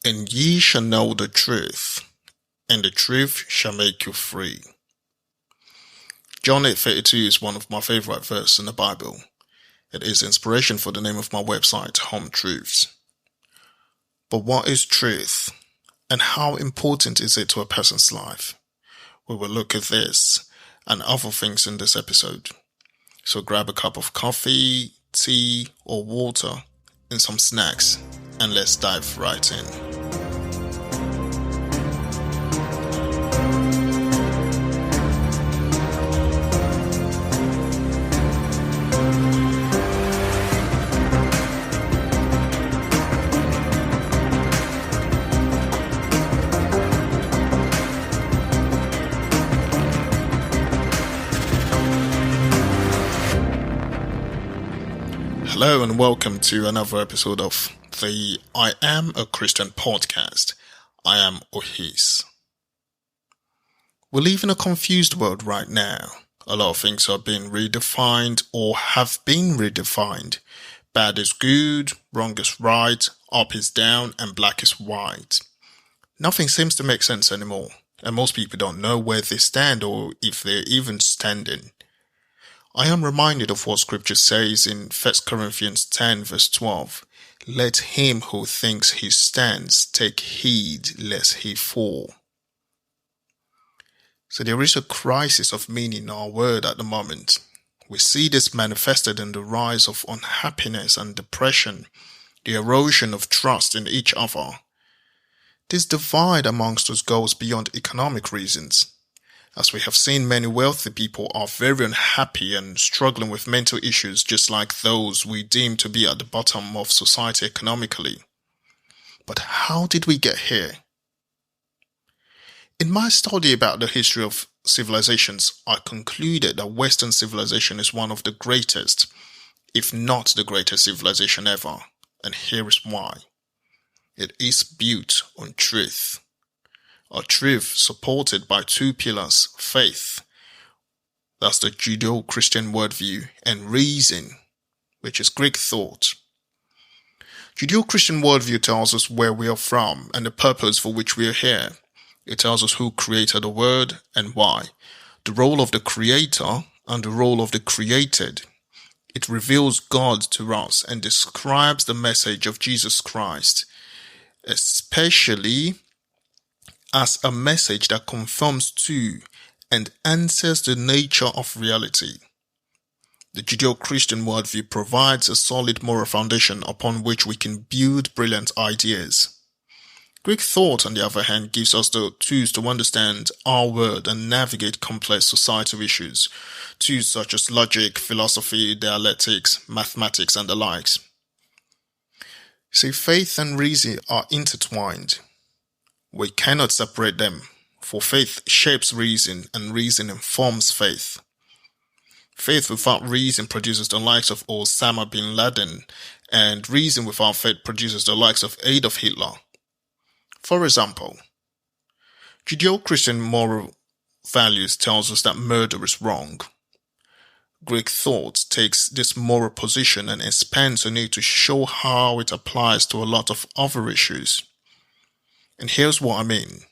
And ye shall know the truth, and the truth shall make you free. John 8:32 is one of my favorite verses in the Bible. It is inspiration for the name of my website, Home Truths. But what is truth, and how important is it to a person's life? We will look at this and other things in this episode. So grab a cup of coffee, tea, or water, and some snacks, and let's dive right in. Hello and welcome to another episode of the I Am a Christian podcast. I am Ohis. We live in a confused world right now. A lot of things are being redefined or have been redefined. Bad is good, wrong is right, up is down, and black is white. Nothing seems to make sense anymore, and most people don't know where they stand or if they're even standing. I am reminded of what scripture says in 1 Corinthians 10 verse 12. Let him who thinks he stands take heed lest he fall. So there is a crisis of meaning in our world at the moment. We see this manifested in the rise of unhappiness and depression, the erosion of trust in each other. This divide amongst us goes beyond economic reasons. As we have seen, many wealthy people are very unhappy and struggling with mental issues just like those we deem to be at the bottom of society economically. But how did we get here? In my study about the history of civilizations, I concluded that Western civilization is one of the greatest, if not the greatest civilization ever. And here is why. It is built on truth. A truth supported by two pillars, faith, that's the Judeo-Christian worldview, and reason, which is Greek thought. Judeo-Christian worldview tells us where we are from and the purpose for which we are here. It tells us who created the world and why, the role of the creator and the role of the created. It reveals God to us and describes the message of Jesus Christ, especially as a message that confirms to and answers the nature of reality. The Judeo-Christian worldview provides a solid moral foundation upon which we can build brilliant ideas. Greek thought, on the other hand, gives us the tools to understand our world and navigate complex societal issues, tools such as logic, philosophy, dialectics, mathematics, and the likes. See, faith and reason are intertwined. We cannot separate them, for faith shapes reason and reason informs faith. Faith without reason produces the likes of Osama bin Laden, and reason without faith produces the likes of Adolf Hitler. For example, Judeo-Christian moral values tells us that murder is wrong. Greek thought takes this moral position and expands on it to show how it applies to a lot of other issues. And here's what I mean.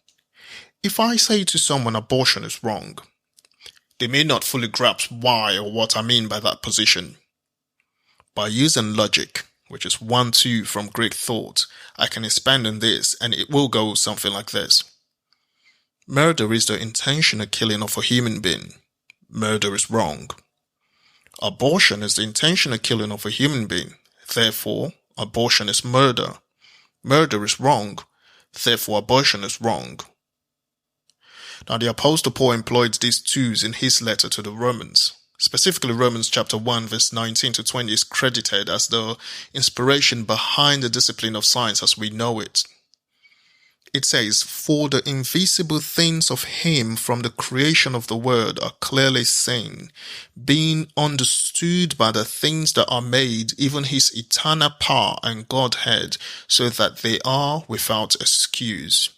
If I say to someone abortion is wrong, they may not fully grasp why or what I mean by that position. By using logic, which is 1-2 from Greek thought, I can expand on this and it will go something like this. Murder is the intentional killing of a human being. Murder is wrong. Abortion is the intentional killing of a human being. Therefore, abortion is murder. Murder is wrong. Therefore, abortion is wrong. Now, the Apostle Paul employed these tools in his letter to the Romans. Specifically, Romans chapter 1 verse 19 to 20 is credited as the inspiration behind the discipline of science as we know it. It says, "For the invisible things of him from the creation of the world are clearly seen, being understood by the things that are made, even his eternal power and Godhead, so that they are without excuse."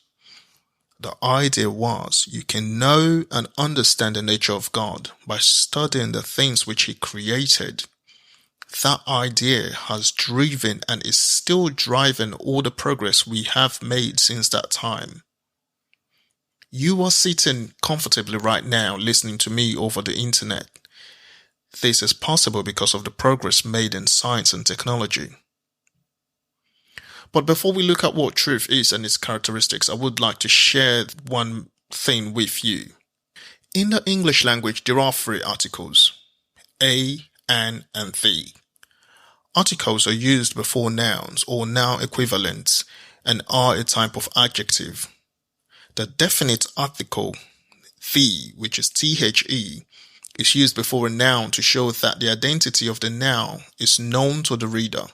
The idea was you can know and understand the nature of God by studying the things which he created. That idea has driven and is still driving all the progress we have made since that time. You are sitting comfortably right now listening to me over the internet. This is possible because of the progress made in science and technology. But before we look at what truth is and its characteristics, I would like to share one thing with you. In the English language, there are three articles: a, an, and the. Articles are used before nouns or noun equivalents and are a type of adjective. The definite article, the, which is the, is used before a noun to show that the identity of the noun is known to the reader.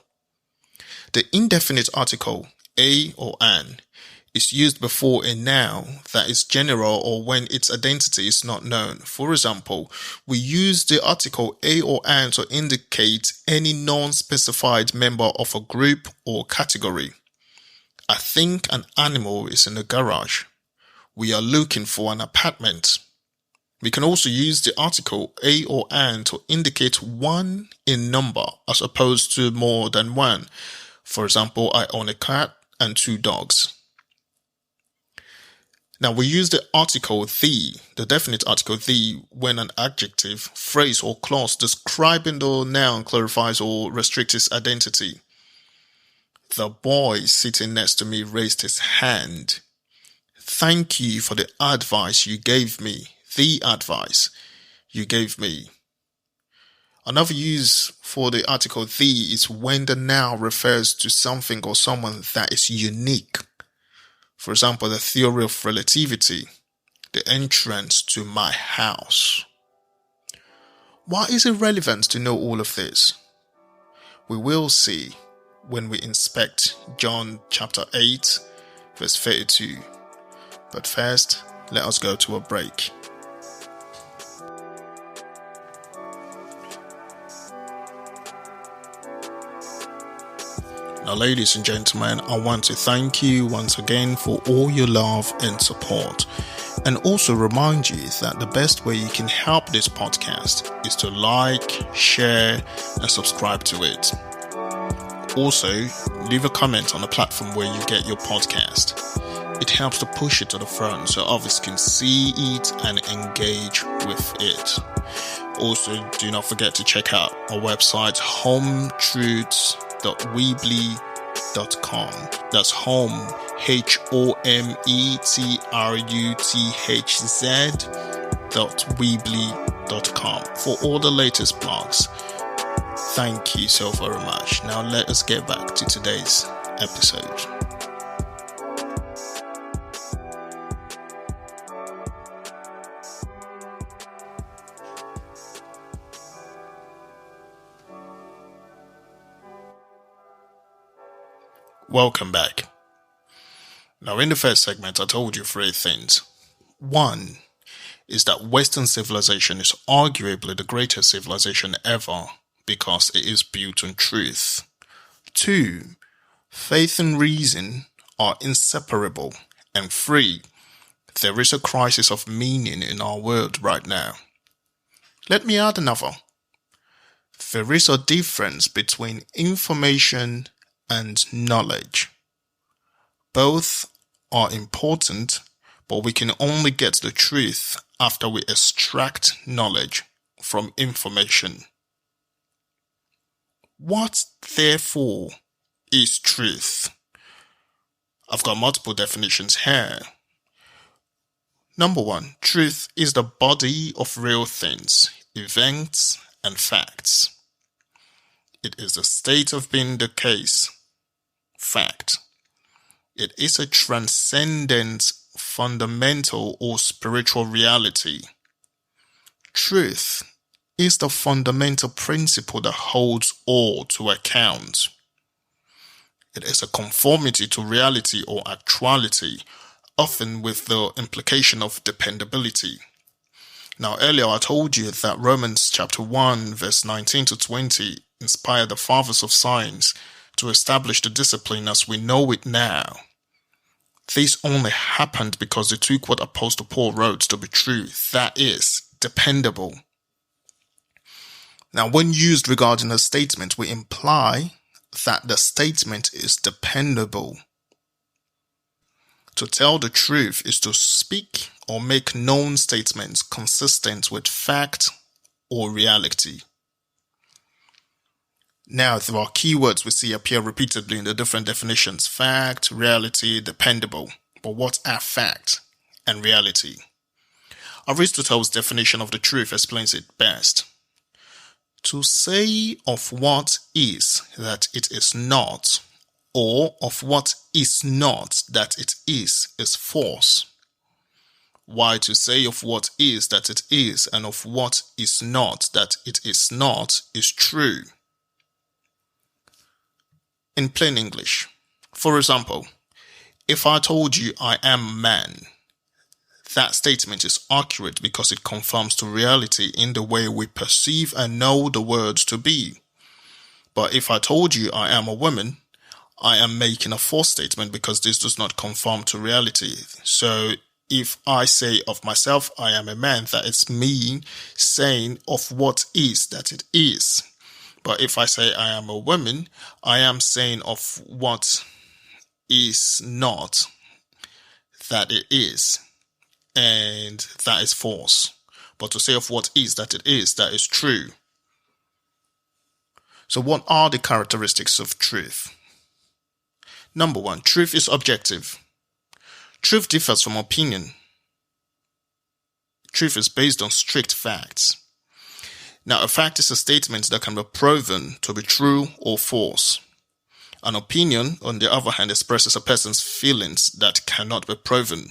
The indefinite article, a or an, is used before a noun that is general or when its identity is not known. For example, we use the article a or an to indicate any non-specified member of a group or category. I think an animal is in the garage. We are looking for an apartment. We can also use the article a or an to indicate one in number as opposed to more than one. For example, I own a cat and 2 dogs. Now we use the article the definite article the, when an adjective, phrase or clause describing the noun clarifies or restricts its identity. The boy sitting next to me raised his hand. Thank you for the advice you gave me. The advice you gave me. Another use for the article the is when the noun refers to something or someone that is unique. For example, the theory of relativity, the entrance to my house. Why is it relevant to know all of this? We will see when we inspect John chapter 8, verse 32. But first, let us go to a break. Now, ladies and gentlemen, I want to thank you once again for all your love and support, and also remind you that the best way you can help this podcast is to like, share, and subscribe to it. Also, leave a comment on the platform where you get your podcast. It helps to push it to the front so others can see it and engage with it. Also, do not forget to check out our website, hometruths.weebly.com. That's home, hometruthz.weebly.com for all the latest blogs. Thank you so very much. Now let us get back to today's episode. Welcome back. Now, in the first segment, I told you 3 things. 1 is that Western civilization is arguably the greatest civilization ever because it is built on truth. 2, faith and reason are inseparable. And 3, there is a crisis of meaning in our world right now. Let me add another. There is a difference between information and knowledge. Both are important, but we can only get the truth after we extract knowledge from information. What, therefore, is truth? I've got multiple definitions here. Number 1, truth is the body of real things, events, and facts. It is a state of being the case. Fact. It is a transcendent, fundamental, or spiritual reality. Truth is the fundamental principle that holds all to account. It is a conformity to reality or actuality, often with the implication of dependability. Now, earlier I told you that Romans chapter 1, verse 19 to 20 inspired the fathers of science to establish the discipline as we know it now. This only happened because they took what Apostle Paul wrote to be true, that is, dependable. Now, when used regarding a statement, we imply that the statement is dependable. To tell the truth is to speak or make known statements consistent with fact or reality. Now, there are keywords we see appear repeatedly in the different definitions: fact, reality, dependable. But what are fact and reality? Aristotle's definition of the truth explains it best. To say of what is that it is not, or of what is not that it is false. While to say of what is that it is and of what is not that it is not is true. In plain English, for example, if I told you I am a man, that statement is accurate because it conforms to reality in the way we perceive and know the words to be. But if I told you I am a woman, I am making a false statement because this does not conform to reality. So if I say of myself I am a man, that is me saying of what is that it is. But if I say I am a woman, I am saying of what is not that it is. And that is false. But to say of what is that it is, that is true. So what are the characteristics of truth? Number one, truth is objective. Truth differs from opinion. Truth is based on strict facts. Now, a fact is a statement that can be proven to be true or false. An opinion, on the other hand, expresses a person's feelings that cannot be proven.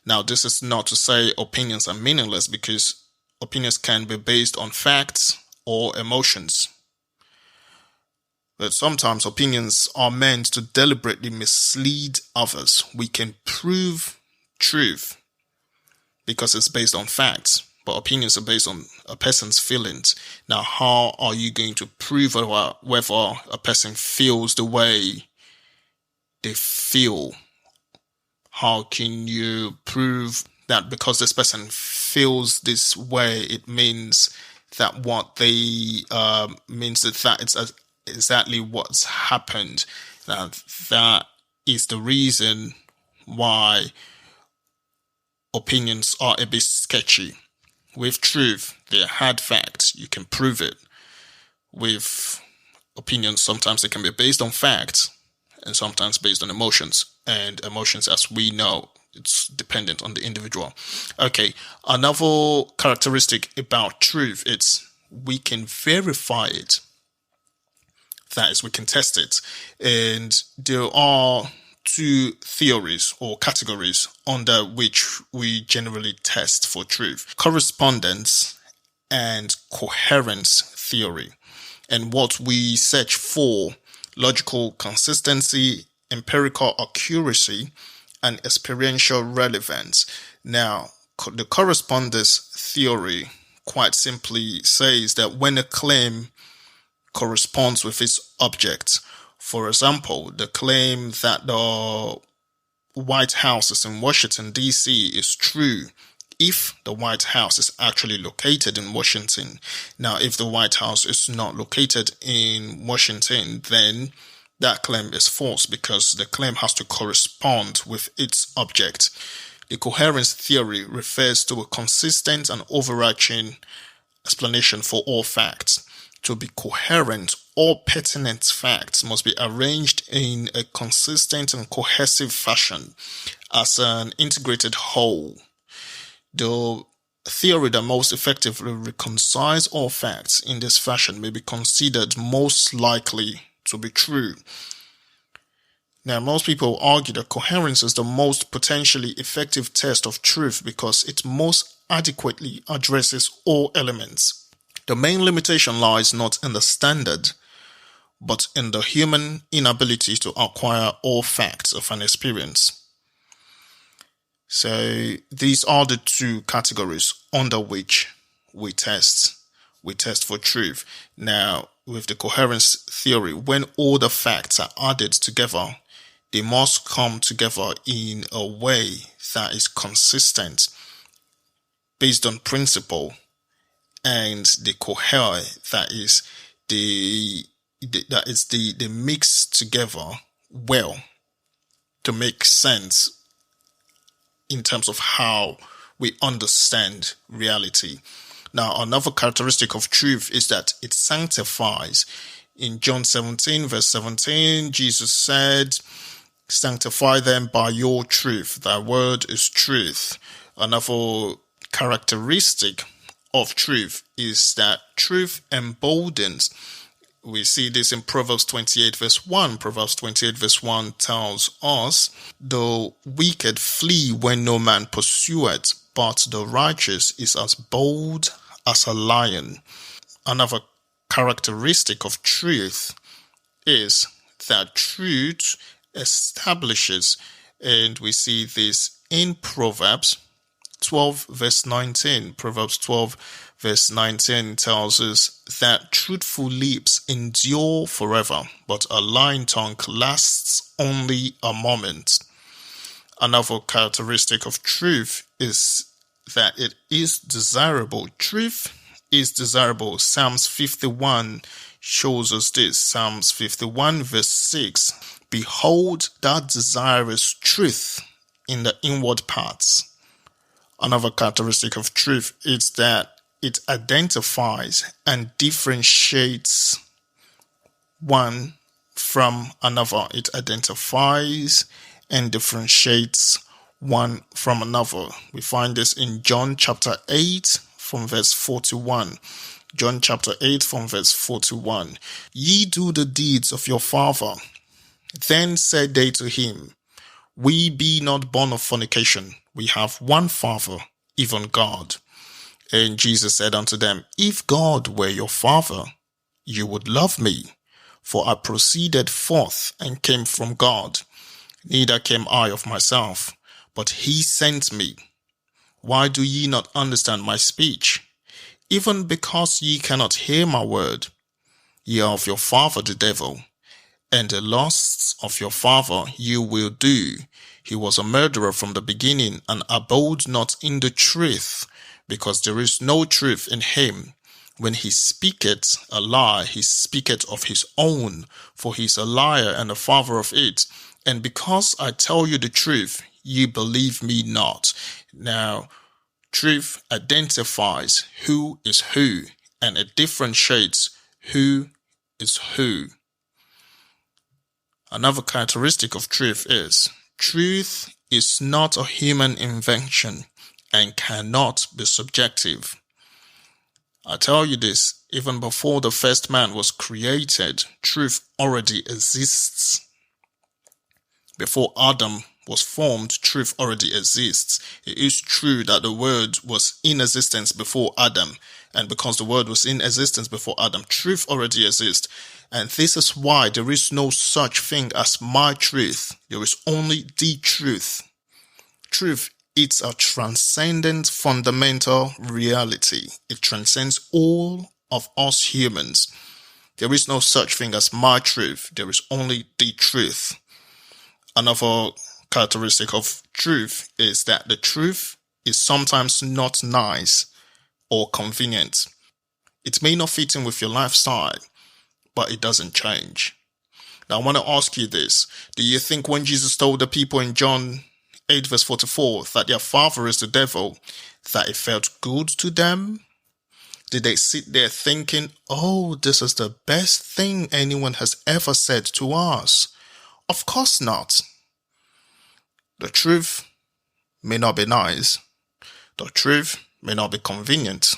Now, this is not to say opinions are meaningless, because opinions can be based on facts or emotions. But sometimes opinions are meant to deliberately mislead others. We can prove truth because it's based on facts, but opinions are based on a person's feelings. Now, how are you going to prove whether a person feels the way they feel? How can you prove that because this person feels this way, it means that what they means that it's exactly what's happened? That is the reason why opinions are a bit sketchy. With truth, they're hard facts. You can prove it. With opinions, sometimes they can be based on facts and sometimes based on emotions. And emotions, as we know, it's dependent on the individual. Okay, another characteristic about truth, it's we can verify it. That is, we can test it. And there are two theories or categories under which we generally test for truth: correspondence and coherence theory. And what we search for: logical consistency, empirical accuracy, and experiential relevance. Now, the correspondence theory quite simply says that when a claim corresponds with its object, for example, the claim that the White House is in Washington, D.C. is true if the White House is actually located in Washington. Now, if the White House is not located in Washington, then that claim is false because the claim has to correspond with its object. The coherence theory refers to a consistent and overarching explanation for all facts. To be coherent, all pertinent facts must be arranged in a consistent and cohesive fashion as an integrated whole. The theory that most effectively reconciles all facts in this fashion may be considered most likely to be true. Now, most people argue that coherence is the most potentially effective test of truth because it most adequately addresses all elements. The main limitation lies not in the standard, but in the human inability to acquire all facts of an experience. So these are the two categories under which we test for truth. Now, with the coherence theory, when all the facts are added together, they must come together in a way that is consistent, based on principle, and the cohere, that is the mix together well to make sense in terms of how we understand reality. Now, another characteristic of truth is that it sanctifies. In John 17, verse 17, Jesus said, "Sanctify them by your truth. Thy word is truth." Another characteristic of truth is that truth emboldens. We see this in Proverbs 28 verse 1. Proverbs 28 verse 1 tells us, "The wicked flee when no man pursueth, but the righteous is as bold as a lion." Another characteristic of truth is that truth establishes, and we see this in Proverbs 12 verse 19. Proverbs 12 verse 19 tells us that truthful lips endure forever, but a lying tongue lasts only a moment. Another characteristic of truth is that it is desirable. Truth is desirable. Psalms 51 shows us this. Psalms 51 verse 6. "Behold, thou desirest truth in the inward parts." Another characteristic of truth is that it identifies and differentiates one from another. It identifies and differentiates one from another. We find this in John chapter 8 from verse 41. John chapter 8 from verse 41. "Ye do the deeds of your father. Then said they to him, We be not born of fornication. We have one Father, even God. And Jesus said unto them, If God were your Father, you would love me, for I proceeded forth and came from God. Neither came I of myself, but he sent me. Why do ye not understand my speech? Even because ye cannot hear my word. Ye are of your father the devil, and the lusts of your father you will do. He was a murderer from the beginning, and abode not in the truth, because there is no truth in him. When he speaketh a lie, he speaketh of his own, for he is a liar and the father of it. And because I tell you the truth, ye believe me not." Now, truth identifies who is who, and it differentiates who is who. Another characteristic of truth is not a human invention and cannot be subjective. I tell you this, even before the first man was created, truth already exists. Before Adam was formed, truth already exists. It is true that the word was in existence before Adam, and because the word was in existence before Adam, truth already exists. And this is why there is no such thing as my truth. There is only the truth. Truth, it's a transcendent, fundamental reality. It transcends all of us humans. There is no such thing as my truth. There is only the truth. Another characteristic of truth is that the truth is sometimes not nice or convenient. It may not fit in with your lifestyle, but it doesn't change. Now, I want to ask you this. Do you think when Jesus told the people in John 8 verse 44 that their father is the devil, that it felt good to them? Did they sit there thinking, oh, this is the best thing anyone has ever said to us? Of course not. The truth may not be nice. The truth may not be convenient.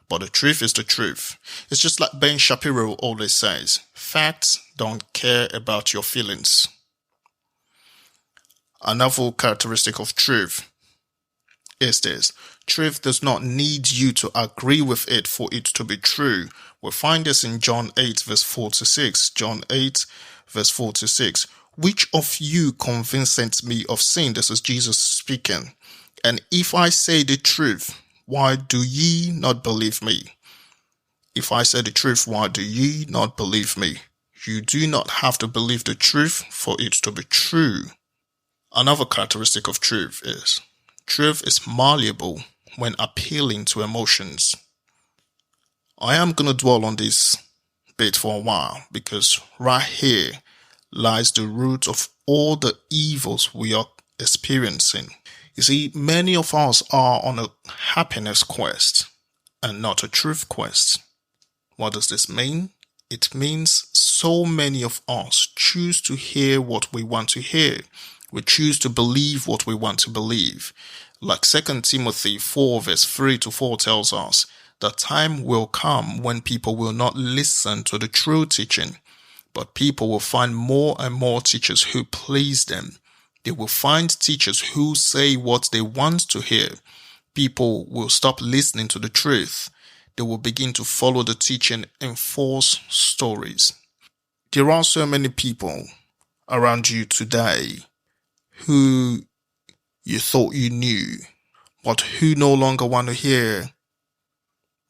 But the truth is the truth. It's just like Ben Shapiro always says, facts don't care about your feelings. Another characteristic of truth is this. Truth does not need you to agree with it for it to be true. We find this in John 8 verse 4 to 6. John 8 verse 4 to 6. Which of you convinceth me of sin? This is Jesus speaking. And if I say the truth, why do ye not believe me? If I say the truth, why do ye not believe me? You do not have to believe the truth for it to be true. Another characteristic of truth is malleable when appealing to emotions. I am going to dwell on this bit for a while because right here lies the root of all the evils we are experiencing. You see, many of us are on a happiness quest and not a truth quest. What does this mean? It means so many of us choose to hear what we want to hear. We choose to believe what we want to believe. Like 2 Timothy 4 verse 3 to 4 tells us, the time will come when people will not listen to the true teaching, but people will find more and more teachers who please them. They will find teachers who say what they want to hear. People will stop listening to the truth. They will begin to follow the teaching and false stories. There are so many people around you today who you thought you knew, but who no longer want to hear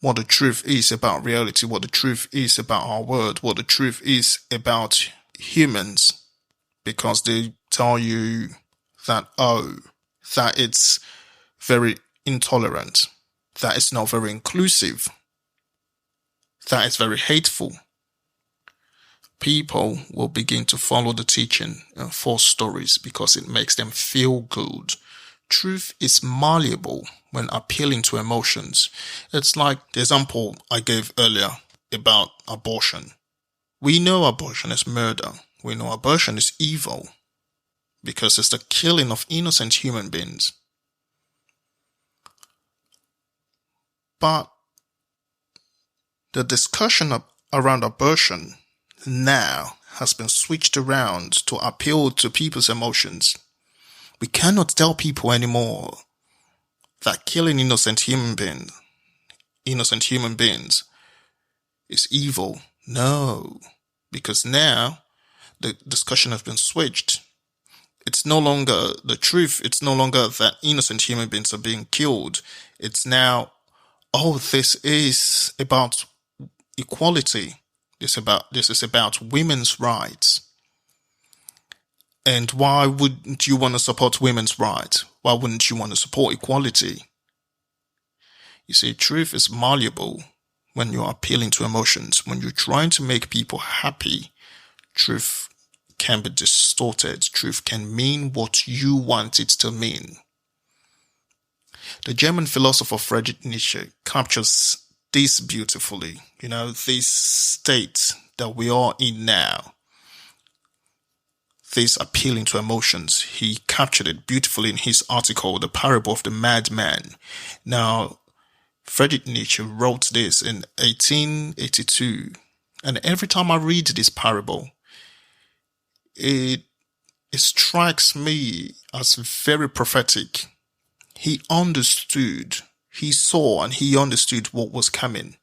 what the truth is about reality, what the truth is about our world, what the truth is about humans, because they tell you that, that it's very intolerant, that it's not very inclusive, that it's very hateful. People will begin to follow the teaching and false stories because it makes them feel good. Truth is malleable when appealing to emotions. It's like the example I gave earlier about abortion. We know abortion is murder. We know abortion is evil because it's the killing of innocent human beings. But the discussion around abortion now has been switched around to appeal to people's emotions. We cannot tell people anymore that killing innocent human beings is evil. No, because now the discussion has been switched. It's no longer the truth. It's no longer that innocent human beings are being killed. It's now, this is about equality. This is about women's rights. And why wouldn't you want to support women's rights? Why wouldn't you want to support equality? You see, truth is malleable when you're appealing to emotions. When you're trying to make people happy, truth can be distorted. Truth can mean what you want it to mean. The German philosopher Friedrich Nietzsche captures this beautifully. This state that we are in now, this appealing to emotions, he captured it beautifully in his article, The Parable of the Madman. Now, Friedrich Nietzsche wrote this in 1882, and every time I read this parable, it strikes me as very prophetic. He understood, he saw and he understood what was coming.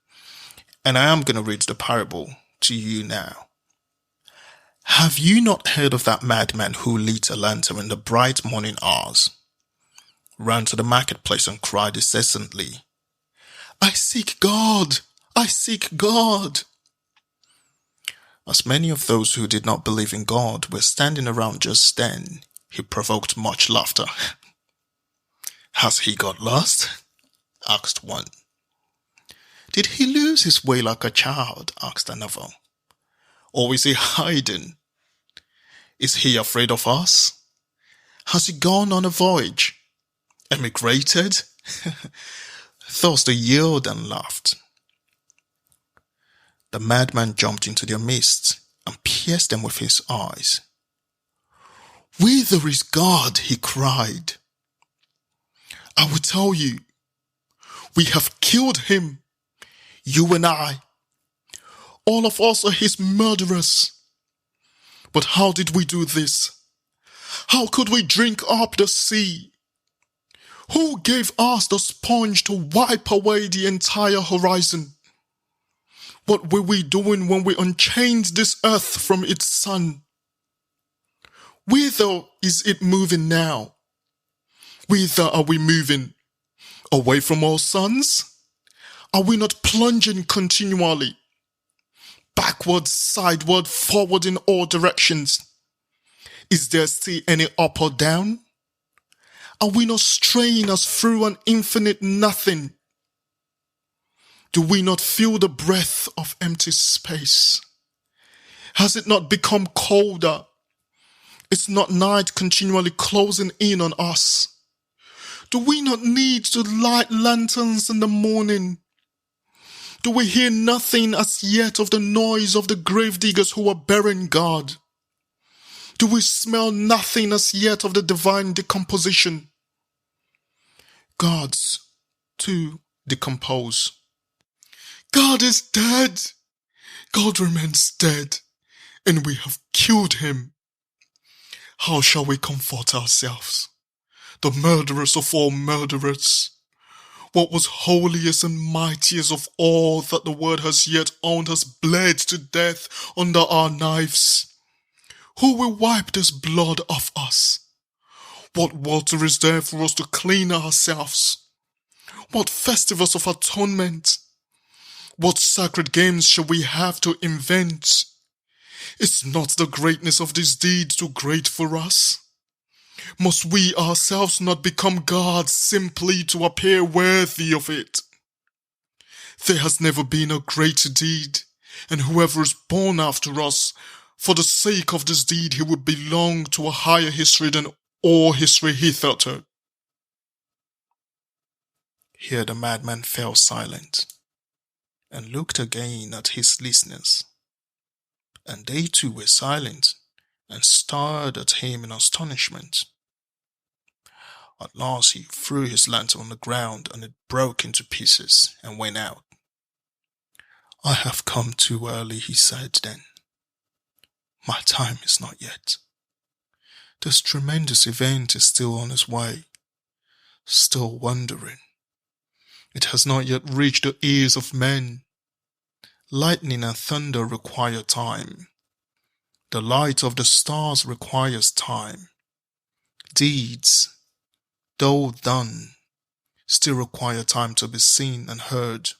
And I am going to read the parable to you now. Have you not heard of that madman who lit a lantern in the bright morning hours, ran to the marketplace and cried incessantly, I seek God! I seek God! As many of those who did not believe in God were standing around just then, he provoked much laughter. Has he got lost? Asked one. Did he lose his way like a child? Asked another. Or is he hiding? Is he afraid of us? Has he gone on a voyage? Emigrated? Thus they yelled and laughed. The madman jumped into their midst and pierced them with his eyes. Whither is God? He cried. I will tell you. We have killed him, you and I. All of us are his murderers. But how did we do this? How could we drink up the sea? Who gave us the sponge to wipe away the entire horizon? What were we doing when we unchained this earth from its sun? Whither is it moving now? Whither are we moving? Away from our suns? Are we not plunging continually? Backward, sideward, forward in all directions. Is there still any up or down? Are we not straying us through an infinite nothing? Do we not feel the breath of empty space? Has it not become colder? Is not night continually closing in on us? Do we not need to light lanterns in the morning? Do we hear nothing as yet of the noise of the gravediggers who are burying God? Do we smell nothing as yet of the divine decomposition? Gods, too, decompose. God is dead. God remains dead, and we have killed him. How shall we comfort ourselves, the murderers of all murderers? What was holiest and mightiest of all that the world has yet owned has bled to death under our knives. Who will wipe this blood off us? What water is there for us to clean ourselves? What festivals of atonement? What sacred games shall we have to invent? Is not the greatness of this deed too great for us? Must we ourselves not become gods simply to appear worthy of it? There has never been a greater deed, and whoever is born after us, for the sake of this deed he would belong to a higher history than all history hitherto. Here the madman fell silent, and looked again at his listeners. And they too were silent, and stared at him in astonishment. At last he threw his lantern on the ground, and it broke into pieces, and went out. I have come too early, he said then. My time is not yet. This tremendous event is still on its way, still wandering. It has not yet reached the ears of men. Lightning and thunder require time. The light of the stars requires time. Deeds, though done, still require time to be seen and heard.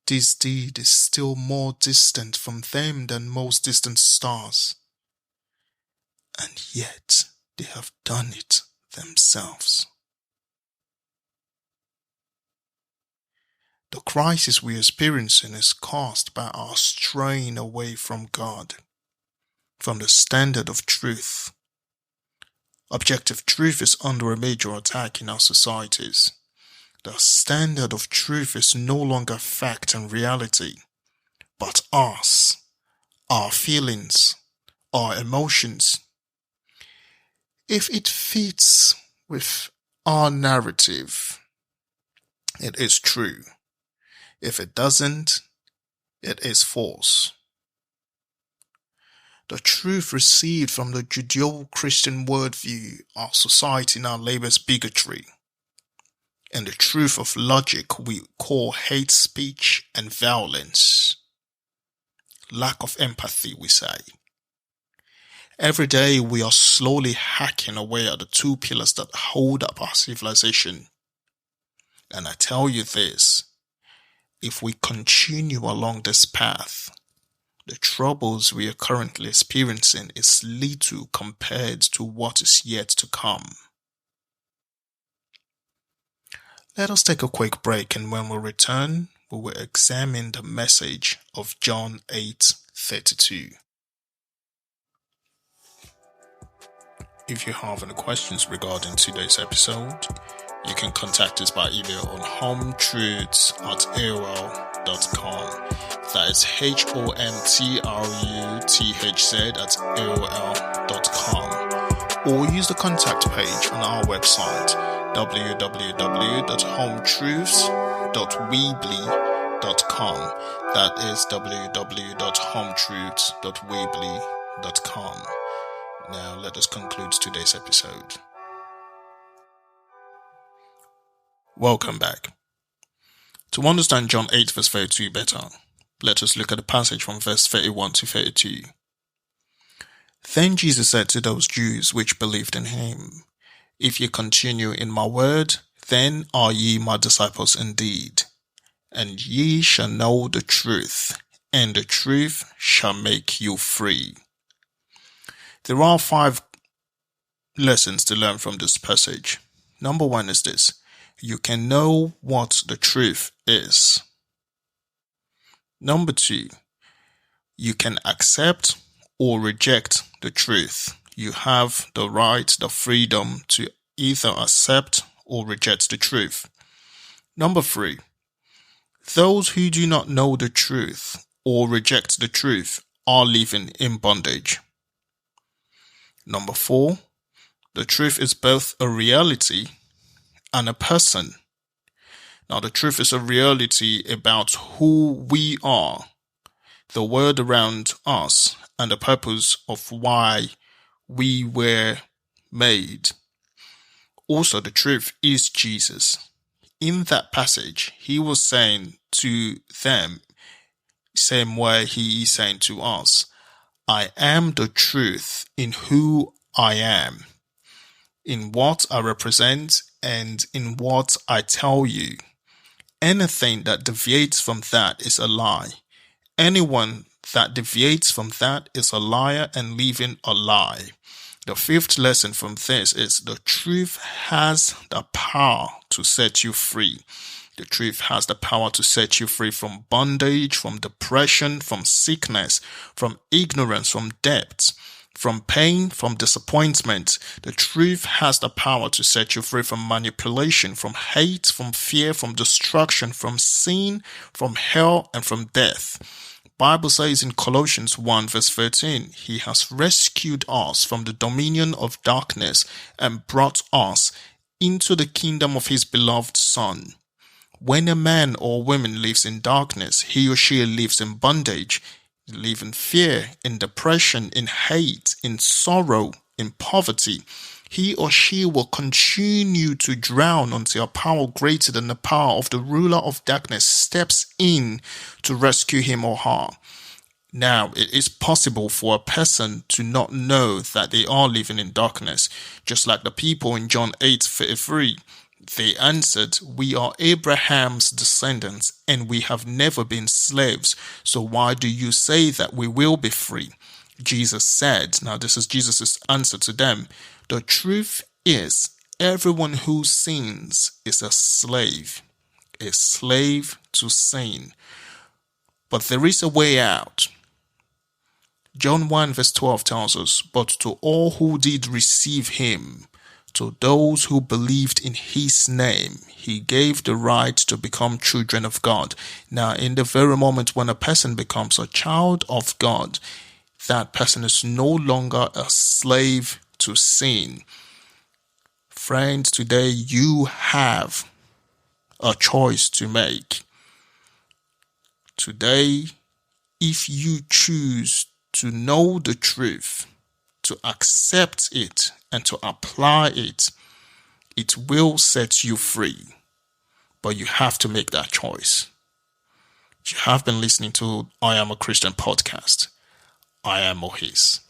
This deed is still more distant from them than most distant stars. And yet they have done it themselves. The crisis we are experiencing is caused by our straying away from God, from the standard of truth. Objective truth is under a major attack in our societies. The standard of truth is no longer fact and reality, but us, our feelings, our emotions. If it fits with our narrative, it is true. If it doesn't, it is false. The truth received from the Judeo-Christian worldview, our society now labels bigotry. And the truth of logic we call hate speech and violence. Lack of empathy, we say. Every day we are slowly hacking away at the two pillars that hold up our civilization. And I tell you this, if we continue along this path, the troubles we are currently experiencing is little compared to what is yet to come. Let us take a quick break, and when we return, we will examine the message of John 8:32. If you have any questions regarding today's episode, you can contact us by email on hometruths@aol.com. That is HOMTRUTHZ@aol.com. Or use the contact page on our website www.hometruths.weebly.com. That is www.hometruths.weebly.com. Now let us conclude today's episode. Welcome back. To understand John 8 verse 32 better, let us look at the passage from verse 31 to 32. Then Jesus said to those Jews which believed in him, If ye continue in my word, then are ye my disciples indeed, and ye shall know the truth, and the truth shall make you free. There are 5 lessons to learn from this passage. Number 1 is this: you can know what the truth is. Number 2, you can accept or reject the truth. You have the right, the freedom to either accept or reject the truth. Number 3, those who do not know the truth or reject the truth are living in bondage. Number 4, the truth is both a reality and a person. Now, the truth is a reality about who we are, the world around us, and the purpose of why we were made. Also, the truth is Jesus. In that passage, he was saying to them, same way he is saying to us, I am the truth in who I am, in what I represent, and in what I tell you. Anything that deviates from that is a lie. Anyone that deviates from that is a liar and living a lie. The 5th lesson from this is the truth has the power to set you free. The truth has the power to set you free from bondage, from depression, from sickness, from ignorance, from debt, from pain, from disappointment. The truth has the power to set you free from manipulation, from hate, from fear, from destruction, from sin, from hell, and from death. Bible says in Colossians 1 verse 13, he has rescued us from the dominion of darkness and brought us into the kingdom of his beloved Son. When a man or woman lives in darkness, he or she lives in bondage, live in fear, in depression, in hate, in sorrow, in poverty. He or she will continue to drown until a power greater than the power of the ruler of darkness steps in to rescue him or her. Now, it is possible for a person to not know that they are living in darkness, just like the people in John 8:33. They answered, we are Abraham's descendants and we have never been slaves. So why do you say that we will be free? Jesus said, now this is Jesus' answer to them, the truth is everyone who sins is a slave to sin. But there is a way out. John 1 verse 12 tells us, but to all who did receive him, to those who believed in his name, he gave the right to become children of God. Now, in the very moment when a person becomes a child of God, that person is no longer a slave to sin. Friends, today you have a choice to make. Today, if you choose to know the truth, to accept it, and to apply it, it will set you free. But you have to make that choice. You have been listening to I Am a Christian podcast. I am Mohis.